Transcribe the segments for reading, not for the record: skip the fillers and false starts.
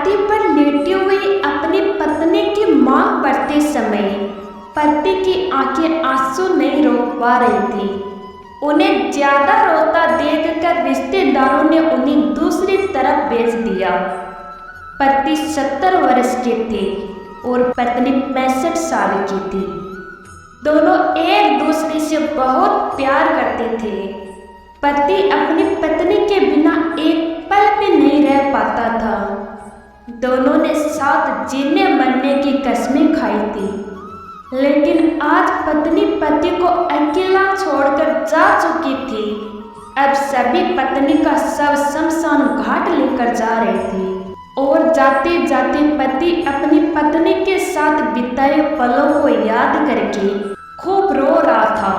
छाती पर लेटी हुई अपनी पत्नी की मांग भरते समय पति की आंखें आंसू नहीं रोक पा रही थी। उन्हें ज्यादा रोता देखकर रिश्तेदारों ने उन्हें दूसरी तरफ भेज दिया। पति 70 वर्ष के थे और पत्नी 65 साल की थी। दोनों एक दूसरे से बहुत प्यार करते थे। पति अपनी पत्नी के बिना एक पल भी नहीं रह पाता था। दोनों ने साथ जीने मरने की कस्में खाई थी, लेकिन आज पत्नी पति को अकेला छोड़कर जा चुकी थी। अब सभी पत्नी का शव शमशान घाट लेकर जा रहे थे और जाते जाते पति अपनी पत्नी के साथ बिताए पलों को याद करके खूब रो रहा था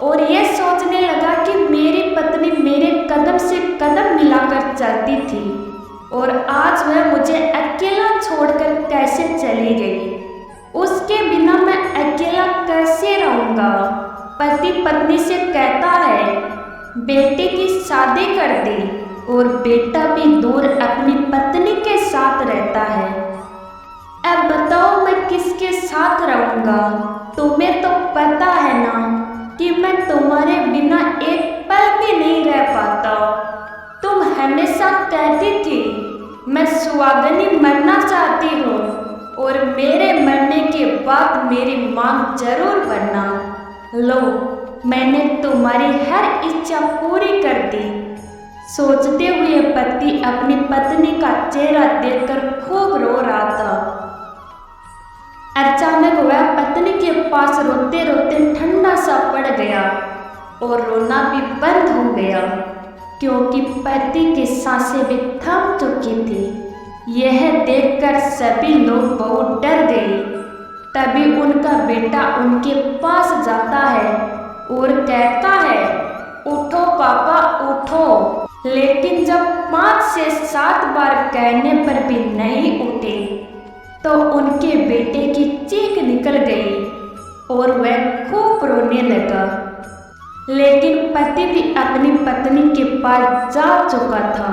और ये सोचने लगा कि मेरी पत्नी मेरे कदम से कदम मिलाकर चलती थी और आज वह मुझे अकेला छोड़कर कैसे चली गई। उसके बिना मैं अकेला कैसे रहूँगा। पति पत्नी से कहता है बेटे की शादी कर दे और बेटा भी दूर अपनी पत्नी के साथ रहता है। अब बताओ मैं किसके साथ रहूँगा। तुम्हें तो पता है ना कि मैं तुम्हारे बिना एक पल भी नहीं रह पाता। तुम हमेशा कहती थी मैं सुहागनी मरना चाहती हूँ और मेरे मरने के बाद मेरी मांग जरूर भरना। लो, मैंने तुम्हारी हर इच्छा पूरी कर दी। सोचते हुए पति अपनी पत्नी का चेहरा देखकर खूब रो रहा था। अचानक वह पत्नी के पास रोते रोते ठंडा सा पड़ गया और रोना भी बंद हो गया, क्योंकि पति की सांसें भी थम चुकी थी। यह देखकर सभी लोग बहुत डर गए। तभी उनका बेटा उनके पास जाता है और कहता है उठो पापा उठो। लेकिन जब 5 से 7 बार कहने पर भी नहीं उठे तो उनके बेटे की चीख निकल गई और वह खूब रोने लगा। लेकिन पति भी अपनी पत्नी के पास जा चुका था।